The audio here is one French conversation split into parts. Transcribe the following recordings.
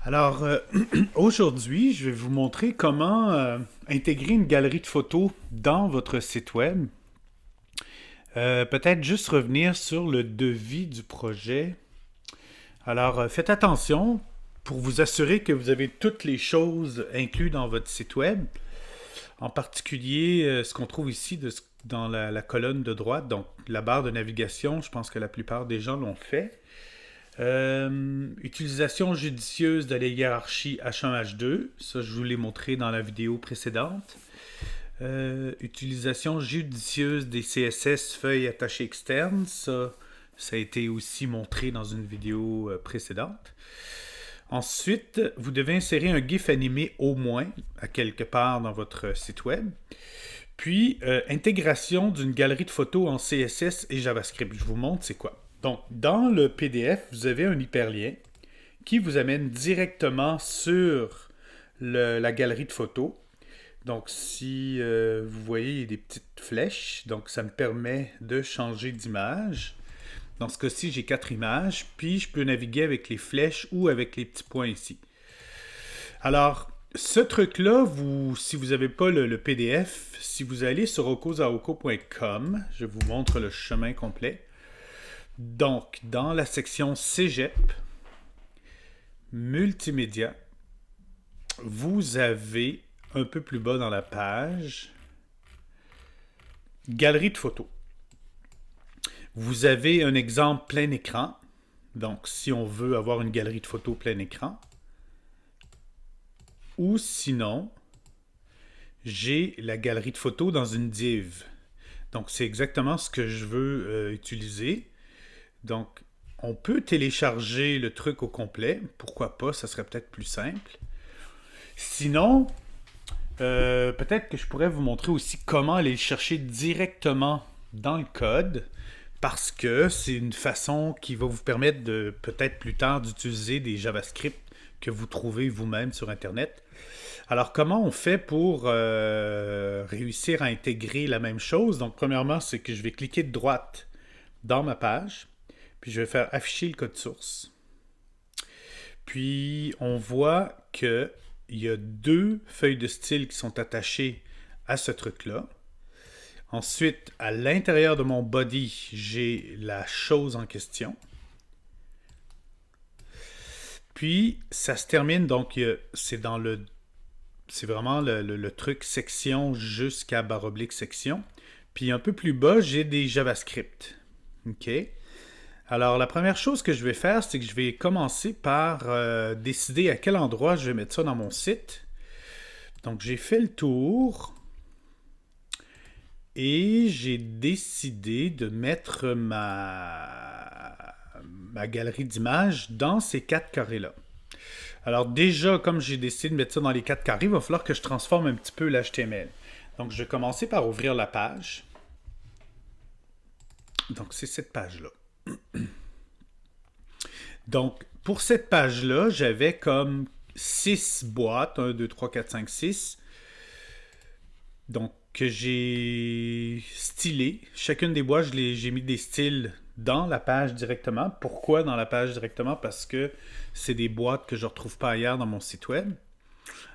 Alors, aujourd'hui, je vais vous montrer comment intégrer une galerie de photos dans votre site web. Peut-être juste revenir sur le devis du projet. Alors, faites attention pour vous assurer que vous avez toutes les choses incluses dans votre site web. En particulier, ce qu'on trouve ici dans la colonne de droite, donc la barre de navigation, je pense que la plupart des gens l'ont fait. Utilisation judicieuse de la hiérarchie H1-H2, ça je vous l'ai montré dans la vidéo précédente. Utilisation judicieuse des CSS feuilles attachées externes, ça a été aussi montré dans une vidéo précédente. Ensuite, vous devez insérer un GIF animé au moins à quelque part dans votre site web. Puis, intégration d'une galerie de photos en CSS et JavaScript. Je vous montre c'est quoi. Donc, dans le PDF, vous avez un hyperlien qui vous amène directement sur la galerie de photos. Donc, si vous voyez, il y a des petites flèches. Donc, ça me permet de changer d'image. Dans ce cas-ci, j'ai 4 images. Puis, je peux naviguer avec les flèches ou avec les petits points ici. Alors, ce truc-là, si vous n'avez pas le PDF, si vous allez sur okozaoko.com, je vous montre le chemin complet. Donc, dans la section Cégep, Multimédia, vous avez un peu plus bas dans la page, Galerie de photos. Vous avez un exemple plein écran. Donc, si on veut avoir une galerie de photos plein écran. Ou sinon, j'ai la galerie de photos dans une div. Donc, c'est exactement ce que je veux utiliser. Donc, on peut télécharger le truc au complet. Pourquoi pas, ça serait peut-être plus simple. Sinon, peut-être que je pourrais vous montrer aussi comment aller le chercher directement dans le code, parce que c'est une façon qui va vous permettre de peut-être plus tard d'utiliser des JavaScript que vous trouvez vous-même sur Internet. Alors, comment on fait pour réussir à intégrer la même chose? Donc, premièrement, c'est que je vais cliquer de droite dans ma page, puis je vais faire afficher le code source. Puis, on voit qu'il y a 2 feuilles de style qui sont attachées à ce truc-là. Ensuite, à l'intérieur de mon body, j'ai la chose en question. Puis, ça se termine, donc c'est vraiment le truc section jusqu'à barre oblique section. Puis un peu plus bas, j'ai des JavaScript. OK? Alors, la première chose que je vais faire, c'est que je vais commencer par décider à quel endroit je vais mettre ça dans mon site. Donc, j'ai fait le tour et j'ai décidé de mettre ma galerie d'images dans ces 4 carrés-là. Alors déjà, comme j'ai décidé de mettre ça dans les 4 carrés, il va falloir que je transforme un petit peu l'HTML. Donc, je vais commencer par ouvrir la page. Donc, c'est cette page-là. Donc, pour cette page-là, j'avais comme 6 boîtes. 1, 2, 3, 4, 5, 6. Donc, que j'ai stylé. Chacune des boîtes, j'ai mis des styles dans la page directement. Pourquoi dans la page directement? Parce que c'est des boîtes que je ne retrouve pas ailleurs dans mon site web.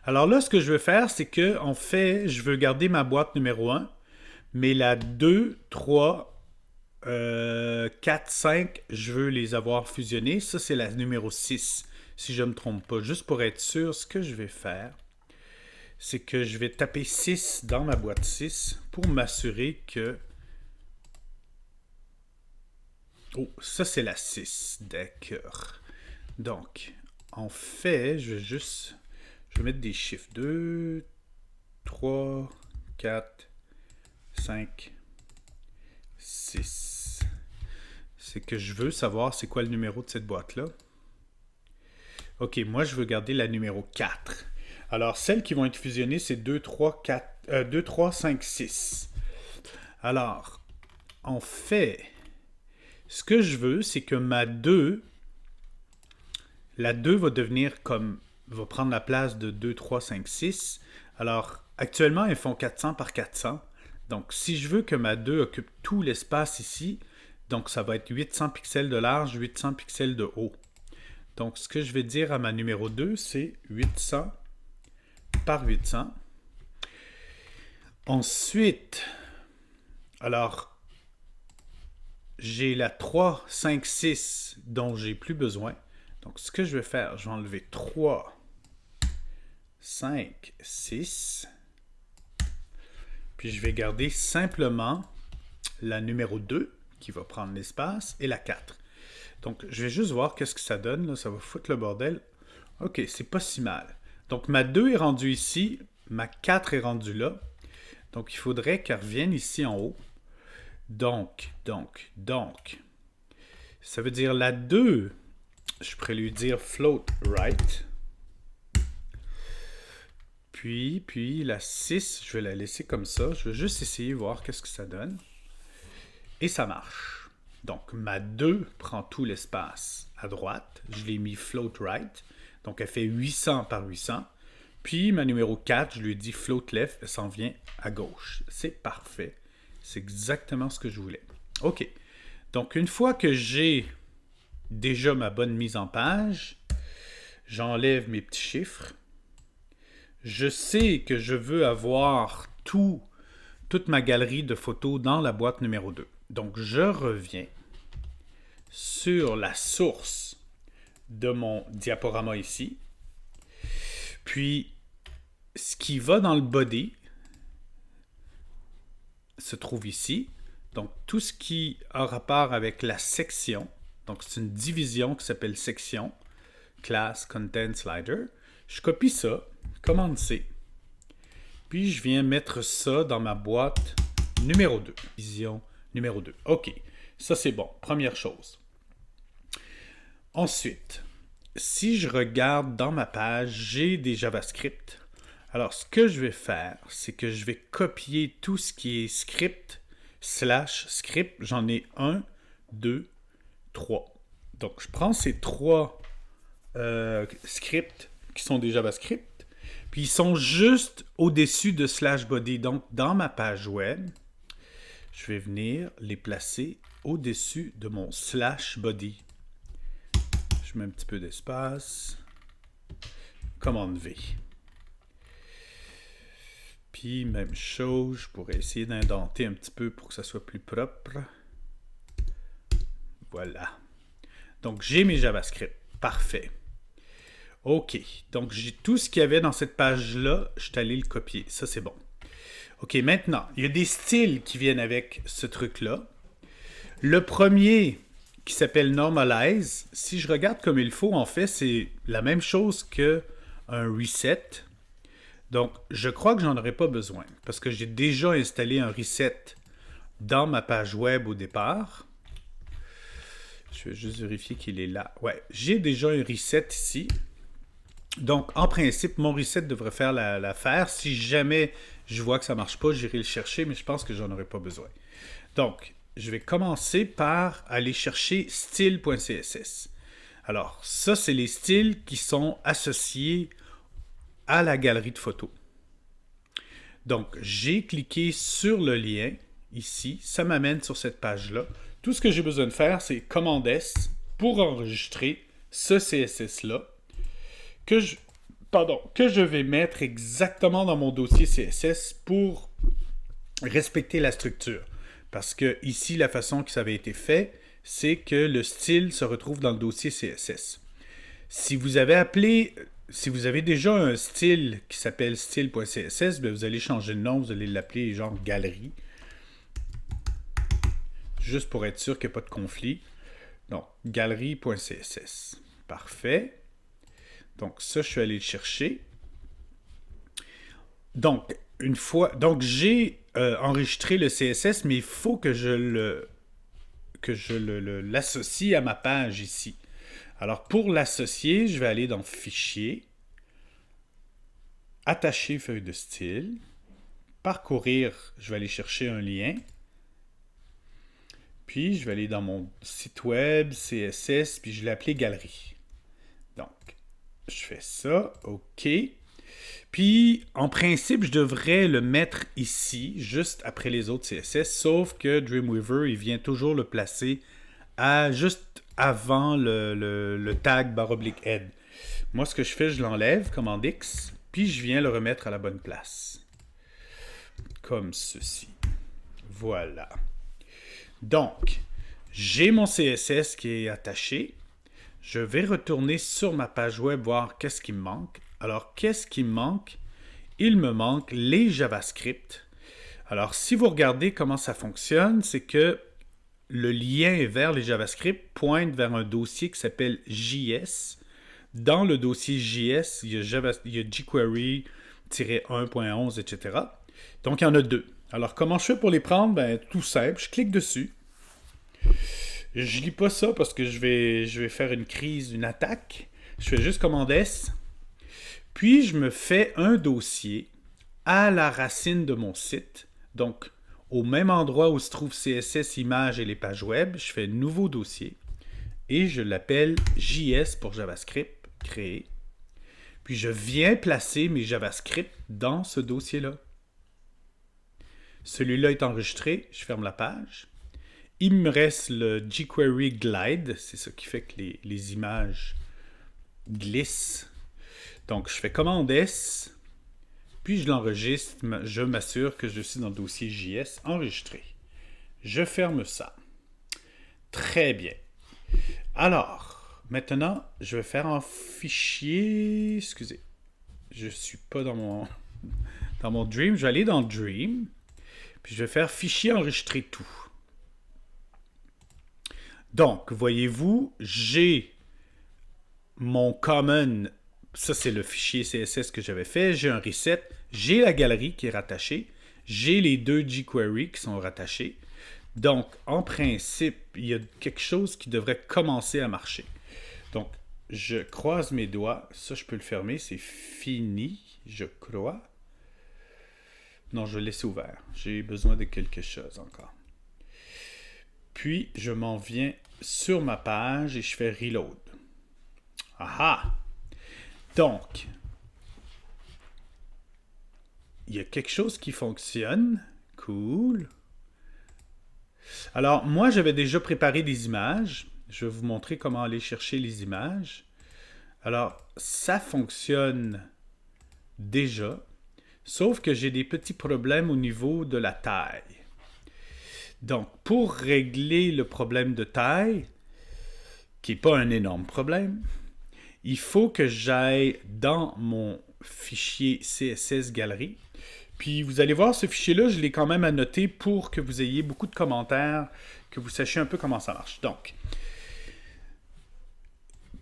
Alors là, ce que je veux faire, c'est que, en fait, je veux garder ma boîte numéro 1, mais la 2, 3, 4, 5, je veux les avoir fusionnés. Ça, c'est la numéro 6, si je ne me trompe pas. Juste pour être sûr, ce que je vais faire, c'est que je vais taper 6 dans ma boîte 6 pour m'assurer que... Oh, ça c'est la 6, d'accord. Donc, en fait, je vais mettre des chiffres. 2, 3, 4, 5, 6. C'est que je veux savoir c'est quoi le numéro de cette boîte-là. Ok, moi je veux garder la numéro 4. Alors, celles qui vont être fusionnées, c'est 2, 3, 5, 6. Alors, en fait, ce que je veux, c'est que la 2 va prendre la place de 2, 3, 5, 6. Alors, actuellement, elles font 400 par 400. Donc, si je veux que ma 2 occupe tout l'espace ici, donc ça va être 800 pixels de large, 800 pixels de haut. Donc, ce que je vais dire à ma numéro 2, c'est 800 par 800. Ensuite, alors, j'ai la 3, 5, 6 dont j'ai plus besoin. Donc, ce que je vais faire, je vais enlever 3, 5, 6. Puis, je vais garder simplement la numéro 2 qui va prendre l'espace et la 4. Donc, je vais juste voir qu'est-ce que ça donne. Là. Ça va foutre le bordel. OK, c'est pas si mal. Donc, ma 2 est rendue ici. Ma 4 est rendue là. Donc, il faudrait qu'elle revienne ici en haut. Donc. Ça veut dire la 2, je pourrais lui dire float right. Puis la 6, je vais la laisser comme ça. Je vais juste essayer de voir qu'est-ce que ça donne. Et ça marche. Donc, ma 2 prend tout l'espace à droite. Je l'ai mis float right. Donc, elle fait 800 par 800. Puis, ma numéro 4, je lui ai dit float left. Elle s'en vient à gauche. C'est parfait. C'est exactement ce que je voulais. OK. Donc, une fois que j'ai déjà ma bonne mise en page, j'enlève mes petits chiffres. Je sais que je veux avoir toute ma galerie de photos dans la boîte numéro 2. Donc, je reviens sur la source de mon diaporama ici. Puis, ce qui va dans le body se trouve ici. Donc, tout ce qui a rapport avec la section. Donc, c'est une division qui s'appelle section. Class, Content, Slider. Je copie ça. Commande C. Puis, je viens mettre ça dans ma boîte numéro 2. Division numéro 2. OK. Ça, c'est bon. Première chose. Ensuite, si je regarde dans ma page, j'ai des JavaScript. Alors, ce que je vais faire, c'est que je vais copier tout ce qui est script / script. J'en ai 1, 2, 3. Donc, je prends ces 3 scripts qui sont des JavaScript. Puis, ils sont juste au-dessus de /body. Donc, dans ma page web, je vais venir les placer au-dessus de mon /body. Je mets un petit peu d'espace. Commande V. Puis, même chose, je pourrais essayer d'indenter un petit peu pour que ça soit plus propre. Voilà. Donc, j'ai mes JavaScript. Parfait. OK. Donc, j'ai tout ce qu'il y avait dans cette page-là. Je suis allé le copier. Ça, c'est bon. OK, maintenant, il y a des styles qui viennent avec ce truc-là. Le premier, qui s'appelle Normalize, si je regarde comme il faut, en fait, c'est la même chose qu'un reset. Donc, je crois que j'en aurais pas besoin parce que j'ai déjà installé un reset dans ma page web au départ. Je vais juste vérifier qu'il est là. Ouais, j'ai déjà un reset ici. Donc, en principe, mon reset devrait faire l'affaire. Si jamais je vois que ça ne marche pas, j'irai le chercher, mais je pense que j'en aurais pas besoin. Donc, je vais commencer par aller chercher style.css. Alors, ça, c'est les styles qui sont associés à la galerie de photos. Donc, j'ai cliqué sur le lien ici. Ça m'amène sur cette page-là. Tout ce que j'ai besoin de faire, c'est commande S pour enregistrer ce CSS-là que je vais mettre exactement dans mon dossier CSS pour respecter la structure. Parce que ici, la façon que ça avait été fait, c'est que le style se retrouve dans le dossier CSS. Si vous avez déjà un style qui s'appelle style.css, vous allez changer le nom, vous allez l'appeler genre galerie. Juste pour être sûr qu'il n'y a pas de conflit. Donc, galerie.css. Parfait. Donc, ça, je suis allé le chercher. Donc, j'ai enregistré le CSS, mais il faut que je l'associe à ma page ici. Alors, pour l'associer, je vais aller dans Fichier, Attacher feuille de style, Parcourir, je vais aller chercher un lien. Puis, je vais aller dans mon site web, CSS, puis je l'ai appelé Galerie. Donc, je fais ça, OK. Puis, en principe, je devrais le mettre ici, juste après les autres CSS, sauf que Dreamweaver, il vient toujours le placer juste avant le tag /head. Moi, ce que je fais, je l'enlève, commande X, puis je viens le remettre à la bonne place. Comme ceci. Voilà. Donc, j'ai mon CSS qui est attaché. Je vais retourner sur ma page web voir qu'est-ce qui me manque. Alors, qu'est-ce qui me manque? Il me manque les JavaScript. Alors, si vous regardez comment ça fonctionne, c'est que le lien vers les JavaScript pointe vers un dossier qui s'appelle JS. Dans le dossier JS, il y a jQuery 1.11, etc. Donc, il y en a deux. Alors, comment je fais pour les prendre? Ben, tout simple, je clique dessus. Je lis pas ça parce que je vais faire une crise, une attaque. Je fais juste commande S. Puis, je me fais un dossier à la racine de mon site. Donc, au même endroit où se trouve CSS, images et les pages web, je fais un nouveau dossier et je l'appelle JS pour JavaScript, créer. Puis, je viens placer mes JavaScript dans ce dossier-là. Celui-là est enregistré, je ferme la page. Il me reste le jQuery Glide, c'est ça qui fait que les images glissent. Donc, je fais commande S, puis je l'enregistre, je m'assure que je suis dans le dossier JS enregistré. Je ferme ça. Très bien. Alors, maintenant, je vais faire un fichier... Excusez, je ne suis pas dans mon Dream. Je vais aller dans Dream, puis je vais faire fichier enregistrer tout. Donc, voyez-vous, j'ai mon common, ça c'est le fichier CSS que j'avais fait, j'ai un reset, j'ai la galerie qui est rattachée, j'ai les deux jQuery qui sont rattachés. Donc, en principe, il y a quelque chose qui devrait commencer à marcher. Donc, je croise mes doigts, ça je peux le fermer, c'est fini, je crois. Non, je vais laisser ouvert, j'ai besoin de quelque chose encore. Puis, je m'en viens sur ma page et je fais Reload. Aha! Donc, il y a quelque chose qui fonctionne. Cool. Alors, moi, j'avais déjà préparé des images. Je vais vous montrer comment aller chercher les images. Alors, ça fonctionne déjà, sauf que j'ai des petits problèmes au niveau de la taille. Donc, pour régler le problème de taille, qui n'est pas un énorme problème, il faut que j'aille dans mon fichier CSS Galerie. Puis, vous allez voir, ce fichier-là, je l'ai quand même annoté pour que vous ayez beaucoup de commentaires, que vous sachiez un peu comment ça marche. Donc,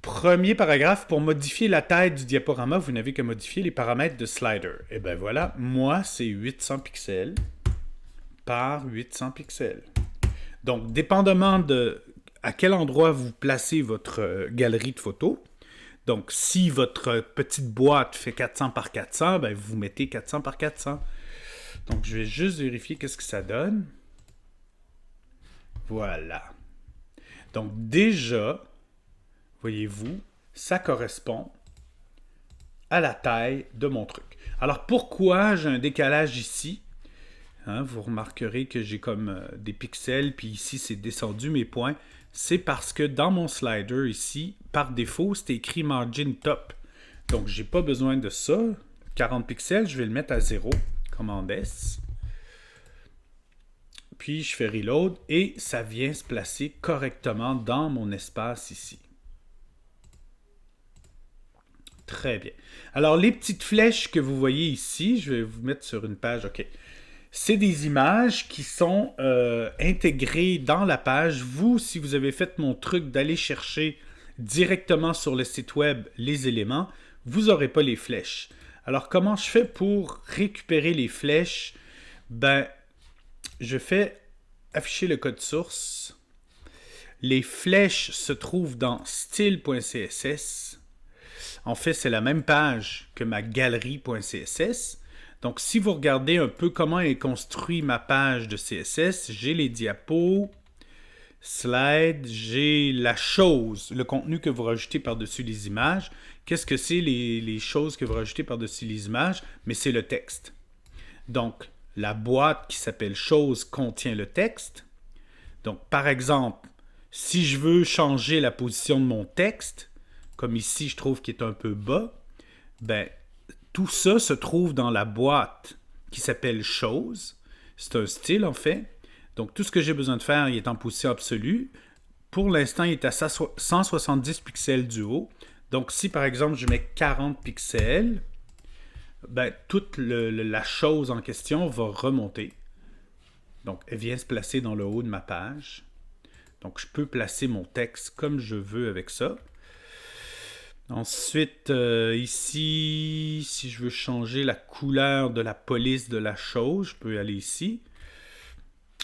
premier paragraphe, pour modifier la taille du diaporama, vous n'avez qu'à modifier les paramètres de slider. Et bien voilà, moi, c'est 800 pixels par 800 pixels. Donc, dépendamment de à quel endroit vous placez votre galerie de photos, donc si votre petite boîte fait 400 par 400, ben vous mettez 400 par 400. Donc, je vais juste vérifier qu'est-ce que ça donne. Voilà. Donc, déjà, voyez-vous, ça correspond à la taille de mon truc. Alors, pourquoi j'ai un décalage ici? Hein, vous remarquerez que j'ai comme des pixels, puis ici, c'est descendu mes points. C'est parce que dans mon slider ici, par défaut, c'est écrit Margin Top. Donc, je n'ai pas besoin de ça. 40 pixels, je vais le mettre à 0. Commande S. Puis, je fais Reload et ça vient se placer correctement dans mon espace ici. Très bien. Alors, les petites flèches que vous voyez ici, je vais vous mettre sur une page, OK. C'est des images qui sont intégrées dans la page. Vous, si vous avez fait mon truc d'aller chercher directement sur le site web les éléments, vous n'aurez pas les flèches. Alors, comment je fais pour récupérer les flèches? Ben, je fais afficher le code source. Les flèches se trouvent dans style.css. En fait, c'est la même page que ma galerie.css. Donc, si vous regardez un peu comment est construit ma page de CSS, j'ai les diapos, slides, j'ai la chose, le contenu que vous rajoutez par-dessus les images. Qu'est-ce que c'est les choses que vous rajoutez par-dessus les images? Mais c'est le texte. Donc, la boîte qui s'appelle chose contient le texte. Donc, par exemple, Si je veux changer la position de mon texte, comme ici je trouve qu'il est un peu bas, ben tout ça se trouve dans la boîte qui s'appelle Choses. C'est un style en fait. Donc tout ce que j'ai besoin de faire, il est en position absolue. Pour l'instant, il est à 170 pixels du haut. Donc si par exemple je mets 40 pixels, ben, toute la chose en question va remonter. Donc elle vient se placer dans le haut de ma page. Donc je peux placer mon texte comme je veux avec ça. Ensuite, ici, si je veux changer la couleur de la police de la chose, je peux aller ici.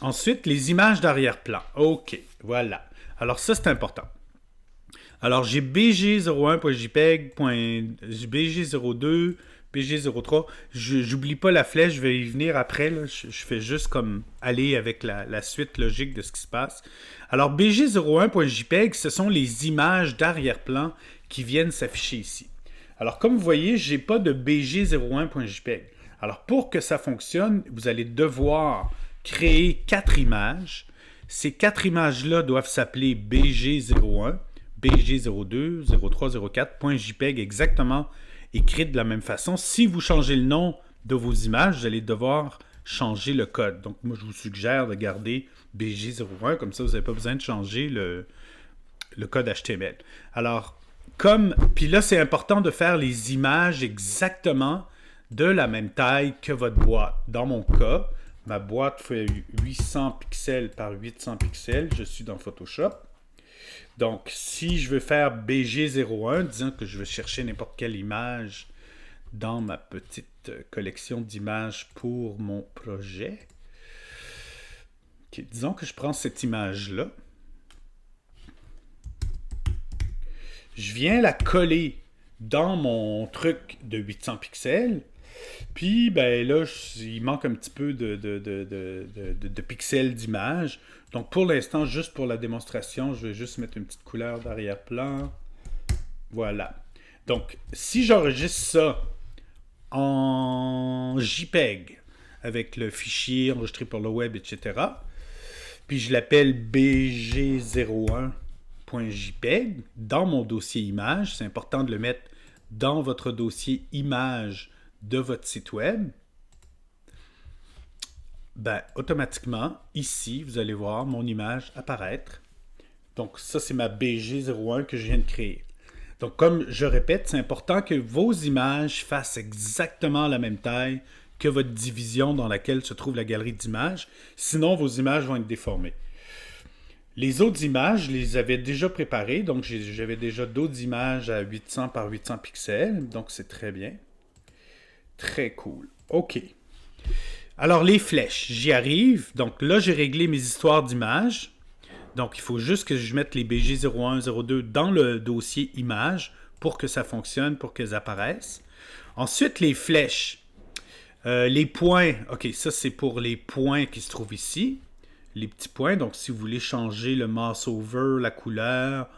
Ensuite, les images d'arrière-plan. OK, voilà. Alors ça, c'est important. Alors, j'ai bg01.jpeg, bg02, bg03. J'oublie pas la flèche, je vais y venir après. Là. Je fais juste comme aller avec la suite logique de ce qui se passe. Alors, bg01.jpeg, ce sont les images d'arrière-plan qui viennent s'afficher ici. Alors, comme vous voyez, je n'ai pas de bg01.jpeg. Alors, pour que ça fonctionne, vous allez devoir créer 4 images. Ces 4 images-là doivent s'appeler bg01, bg02, 03, 04.jpeg, exactement écrites de la même façon. Si vous changez le nom de vos images, vous allez devoir changer le code. Donc, moi, je vous suggère de garder bg01, comme ça, vous n'avez pas besoin de changer le code HTML. Alors, puis là, c'est important de faire les images exactement de la même taille que votre boîte. Dans mon cas, ma boîte fait 800 pixels par 800 pixels. Je suis dans Photoshop. Donc, si je veux faire BG01, disons que je veux chercher n'importe quelle image dans ma petite collection d'images pour mon projet. Okay, disons que je prends cette image-là. Je viens la coller dans mon truc de 800 pixels. Puis, ben là, il manque un petit peu de pixels d'image. Donc, pour l'instant, juste pour la démonstration, je vais juste mettre une petite couleur d'arrière-plan. Voilà. Donc, si j'enregistre ça en JPEG, avec le fichier enregistré pour le web, etc., puis je l'appelle BG01.jpeg dans mon dossier image, c'est important de le mettre dans votre dossier image de votre site web, ben, automatiquement, ici, vous allez voir mon image apparaître. Donc, ça, c'est ma BG01 que je viens de créer. Donc, comme je répète, c'est important que vos images fassent exactement la même taille que votre division dans laquelle se trouve la galerie d'images. Sinon, vos images vont être déformées. Les autres images, je les avais déjà préparées. Donc, j'avais déjà d'autres images à 800 par 800 pixels. Donc, c'est très bien. Très cool. OK. Alors, les flèches, j'y arrive. Donc là, j'ai réglé mes histoires d'images. Donc, il faut juste que je mette les BG01, 02 dans le dossier images pour que ça fonctionne, pour qu'elles apparaissent. Ensuite, les flèches. Les points. OK, ça, c'est pour les points qui se trouvent ici. Les petits points. Donc, si vous voulez changer le mouse over, la couleur,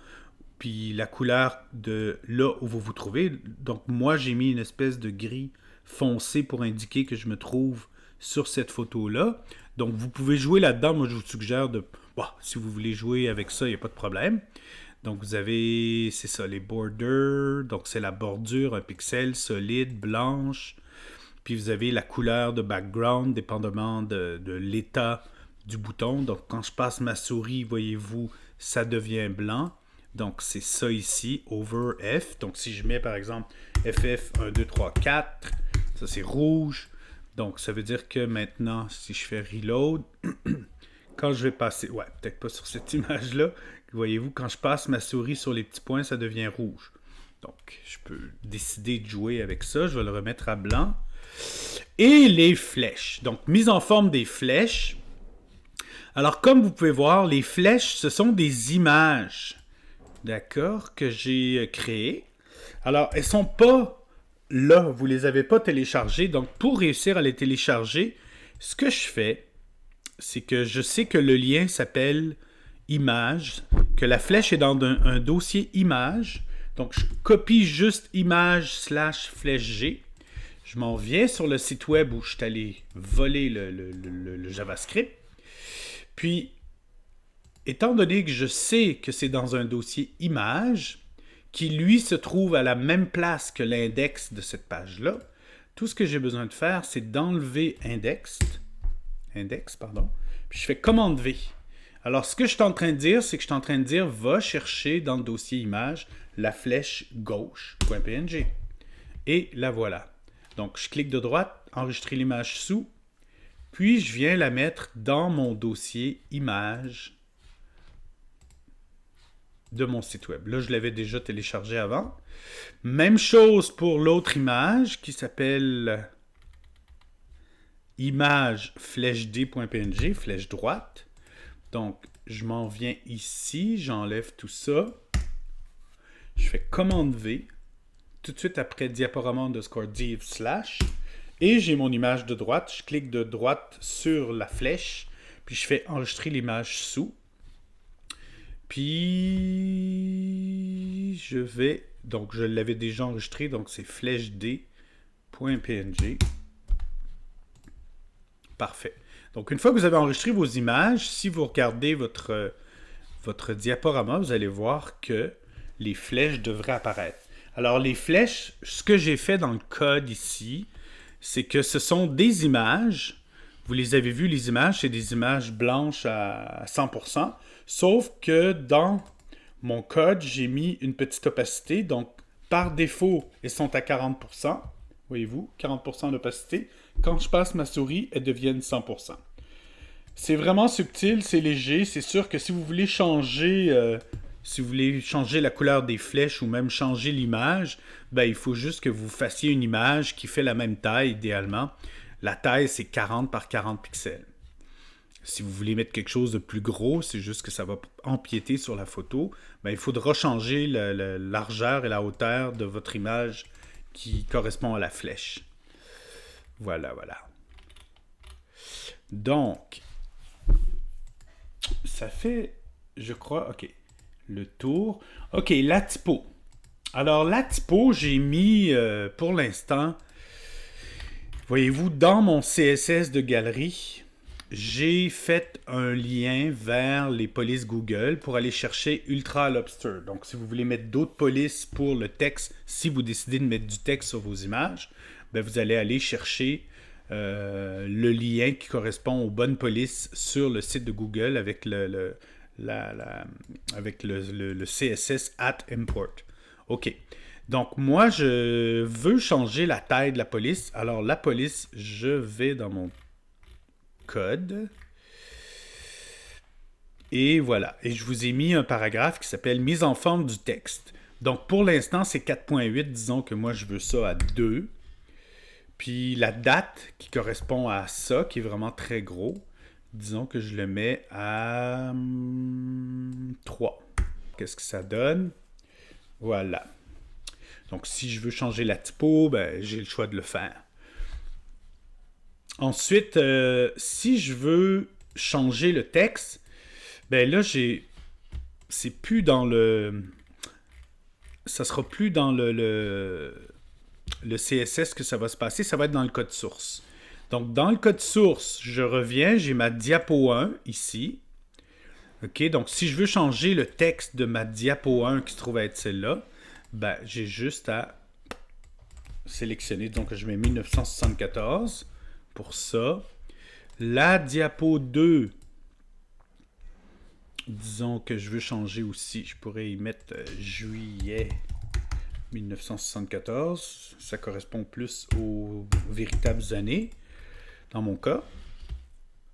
puis la couleur de là où vous vous trouvez. Donc, moi, j'ai mis une espèce de gris foncé pour indiquer que je me trouve sur cette photo-là. Donc, vous pouvez jouer là-dedans. Moi, je vous suggère de... Bon, si vous voulez jouer avec ça, il n'y a pas de problème. Donc, vous avez... C'est ça, les borders. Donc, c'est la bordure, un pixel solide, blanche. Puis, vous avez la couleur de background, dépendamment de l'état du bouton. Donc, quand je passe ma souris, voyez-vous, ça devient blanc. Donc, c'est ça ici, over F. Donc, si je mets, par exemple, FF 1, 2, 3, 4, ça, c'est rouge. Donc, ça veut dire que maintenant, si je fais reload, quand je vais passer... Ouais, peut-être pas sur cette image-là. Voyez-vous, quand je passe ma souris sur les petits points, ça devient rouge. Donc, je peux décider de jouer avec ça. Je vais le remettre à blanc. Et les flèches. Donc, mise en forme des flèches. Alors, comme vous pouvez voir, les flèches, ce sont des images, d'accord, que j'ai créées. Alors, elles ne sont pas là, vous ne les avez pas téléchargées. Donc, pour réussir à les télécharger, ce que je fais, c'est que je sais que le lien s'appelle image, que la flèche est dans un dossier image. Donc, je copie juste image/flèche G. Je m'en viens sur le site web où je suis allé voler le JavaScript. Puis, étant donné que je sais que c'est dans un dossier image, qui lui se trouve à la même place que l'index de cette page-là, tout ce que j'ai besoin de faire, c'est d'enlever index, puis je fais commande V. Alors, ce que je suis en train de dire, c'est que je suis en train de dire, va chercher dans le dossier image la flèche gauche.png. Et la voilà. Donc, je clique de droite, enregistrer l'image sous, puis je viens la mettre dans mon dossier image de mon site web. Là, je l'avais déjà téléchargé avant. Même chose pour l'autre image qui s'appelle image flèche d.png, flèche droite. Donc, je m'en viens ici, j'enlève tout ça. Je fais commande V. Tout de suite après diaporama _ div / et j'ai mon image de droite. Je clique de droite sur la flèche, puis je fais enregistrer l'image sous. Puis je vais, donc je l'avais déjà enregistré, donc c'est flèche d.png. Parfait. Donc une fois que vous avez enregistré vos images, si vous regardez votre diaporama, vous allez voir que les flèches devraient apparaître. Alors les flèches, ce que j'ai fait dans le code ici, c'est que ce sont des images. Vous les avez vues, les images, c'est des images blanches à 100%. Sauf que dans mon code, j'ai mis une petite opacité. Donc, par défaut, elles sont à 40%. Voyez-vous, 40% d'opacité. Quand je passe ma souris, elles deviennent 100%. C'est vraiment subtil, c'est léger. C'est sûr que si vous voulez changer la couleur des flèches ou même changer l'image, ben, il faut juste que vous fassiez une image qui fait la même taille, idéalement. La taille, c'est 40 par 40 pixels. Si vous voulez mettre quelque chose de plus gros, c'est juste que ça va empiéter sur la photo. Ben, il faudra changer la largeur et la hauteur de votre image qui correspond à la flèche. Voilà. Donc, ça fait, je crois, OK, le tour. OK, la typo. Alors, la typo, j'ai mis, pour l'instant, voyez-vous, dans mon CSS de galerie, j'ai fait un lien vers les polices Google pour aller chercher Ultra Lobster. Donc, si vous voulez mettre d'autres polices pour le texte, si vous décidez de mettre du texte sur vos images, ben vous allez aller chercher le lien qui correspond aux bonnes polices sur le site de Google avec le CSS @import. OK. Donc, moi, je veux changer la taille de la police. Alors, la police, je vais dans mon code. Et voilà. Et je vous ai mis un paragraphe qui s'appelle « Mise en forme du texte ». Donc, pour l'instant, c'est 4.8. Disons que moi, je veux ça à 2. Puis, la date qui correspond à ça, qui est vraiment très gros, disons que je le mets à 3. Qu'est-ce que ça donne? Voilà. Donc, si je veux changer la typo, ben, j'ai le choix de le faire. Ensuite, si je veux changer le texte, ben là, c'est plus dans ça sera plus dans le CSS que ça va se passer, ça va être dans le code source. Donc, dans le code source, je reviens, j'ai ma diapo 1 ici. OK, donc si je veux changer le texte de ma diapo 1 qui se trouve être celle-là, ben, j'ai juste à sélectionner. Donc, je mets 1974 pour ça. La diapo 2, disons que je veux changer aussi. Je pourrais y mettre juillet 1974. Ça correspond plus aux véritables années, dans mon cas.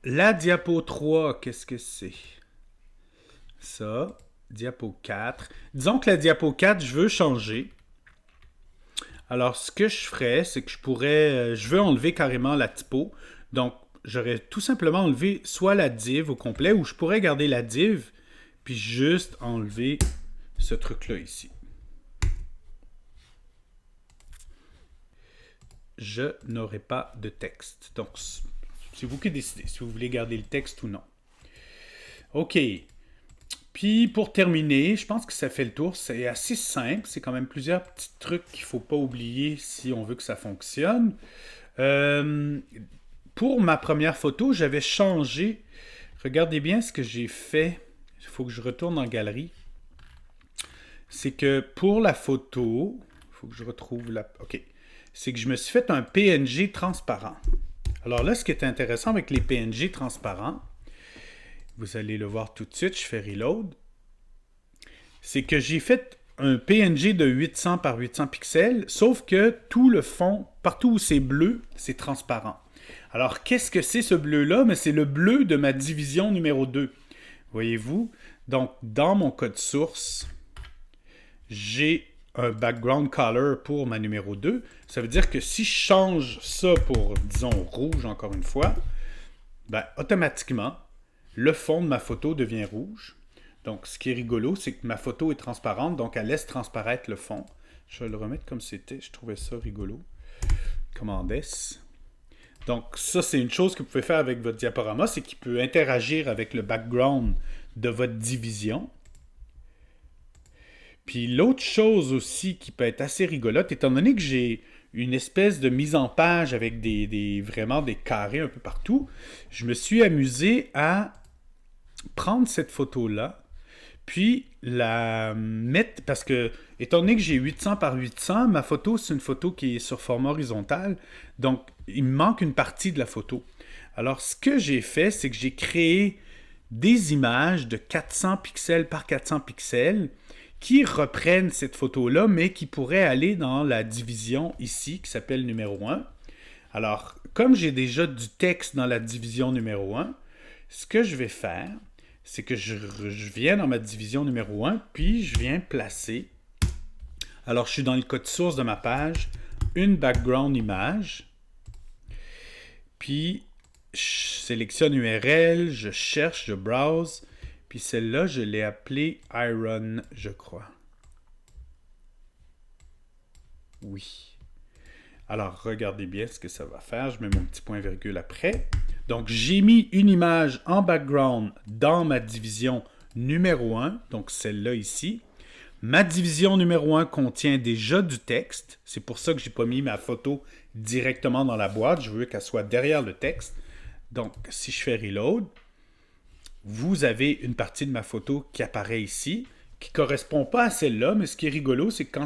La diapo 3, qu'est-ce que c'est? Ça. Diapo 4. Disons que la diapo 4, je veux changer. Alors, ce que je ferais, c'est que je veux enlever carrément la typo. Donc, j'aurais tout simplement enlevé soit la div au complet, ou je pourrais garder la div, puis juste enlever ce truc-là ici. Je n'aurai pas de texte. Donc, c'est vous qui décidez si vous voulez garder le texte ou non. OK. Puis, pour terminer, je pense que ça fait le tour. C'est assez simple. C'est quand même plusieurs petits trucs qu'il ne faut pas oublier si on veut que ça fonctionne. Pour ma première photo, j'avais changé. Regardez bien ce que j'ai fait. il faut que je retourne en galerie. C'est que pour la photo, il faut que je retrouve la... OK. C'est que je me suis fait un PNG transparent. Alors là, ce qui est intéressant avec les PNG transparents, vous allez le voir tout de suite, je fais reload, c'est que j'ai fait un PNG de 800 par 800 pixels, sauf que tout le fond, partout où c'est bleu, c'est transparent. Alors, qu'est-ce que c'est ce bleu-là? Mais c'est le bleu de ma division numéro 2. Voyez-vous? Donc, dans mon code source, j'ai un background color pour ma numéro 2. Ça veut dire que si je change ça pour, disons, rouge encore une fois, ben, automatiquement, le fond de ma photo devient rouge. Donc, ce qui est rigolo, c'est que ma photo est transparente, donc elle laisse transparaître le fond. Je vais le remettre comme c'était, je trouvais ça rigolo. Commandes. Donc, ça, c'est une chose que vous pouvez faire avec votre diaporama, c'est qu'il peut interagir avec le background de votre division. Puis l'autre chose aussi qui peut être assez rigolote, étant donné que j'ai une espèce de mise en page avec vraiment des carrés un peu partout, je me suis amusé à prendre cette photo-là, puis la mettre, parce que, étant donné que j'ai 800 par 800, ma photo, c'est une photo qui est sur format horizontal, donc il me manque une partie de la photo. Alors, ce que j'ai fait, c'est que j'ai créé des images de 400 pixels par 400 pixels qui reprennent cette photo-là, mais qui pourraient aller dans la division ici, qui s'appelle numéro 1. Alors, comme j'ai déjà du texte dans la division numéro 1, ce que je vais faire, c'est que je viens dans ma division numéro 1, puis je viens placer. Alors, je suis dans le code source de ma page, une background image, puis je sélectionne URL, je cherche, je browse, puis celle-là, je l'ai appelée Iron, je crois. Oui. Alors, regardez bien ce que ça va faire. Je mets mon petit point-virgule après. Donc, j'ai mis une image en background dans ma division numéro 1, donc celle-là ici. Ma division numéro 1 contient déjà du texte. C'est pour ça que je n'ai pas mis ma photo directement dans la boîte. Je veux qu'elle soit derrière le texte. Donc, si je fais Reload, vous avez une partie de ma photo qui apparaît ici, qui ne correspond pas à celle-là, mais ce qui est rigolo, c'est que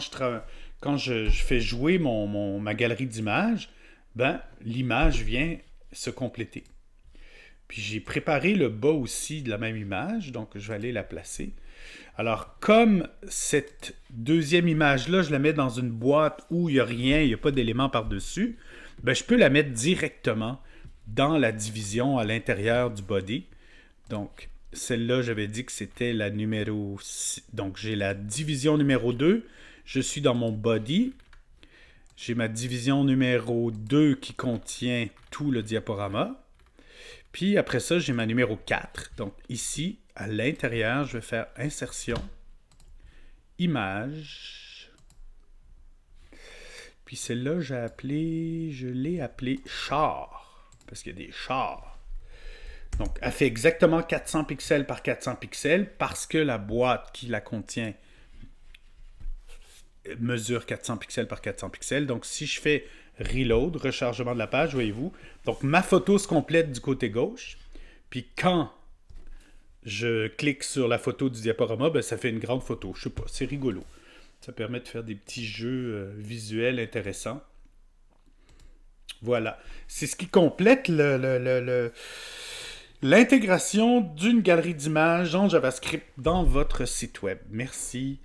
quand je fais jouer ma galerie d'images, ben, l'image vient se compléter. Puis j'ai préparé le bas aussi de la même image, donc je vais aller la placer. Alors, comme cette deuxième image-là, je la mets dans une boîte où il n'y a rien, il n'y a pas d'éléments par-dessus, ben, je peux la mettre directement dans la division à l'intérieur du body. Donc, celle-là, j'avais dit que c'était la numéro 6. Donc, j'ai la division numéro 2. Je suis dans mon body. J'ai ma division numéro 2 qui contient tout le diaporama. Puis, après ça, j'ai ma numéro 4. Donc, ici, à l'intérieur, je vais faire insertion, image. Puis, celle-là, je l'ai appelée char. Parce qu'il y a des chars. Donc, elle fait exactement 400 pixels par 400 pixels parce que la boîte qui la contient mesure 400 pixels par 400 pixels. Donc, si je fais Reload, rechargement de la page, voyez-vous, donc ma photo se complète du côté gauche. Puis quand je clique sur la photo du diaporama, ben, ça fait une grande photo. Je sais pas, c'est rigolo. Ça permet de faire des petits jeux visuels intéressants. Voilà. C'est ce qui complète l'intégration d'une galerie d'images en JavaScript dans votre site web. Merci.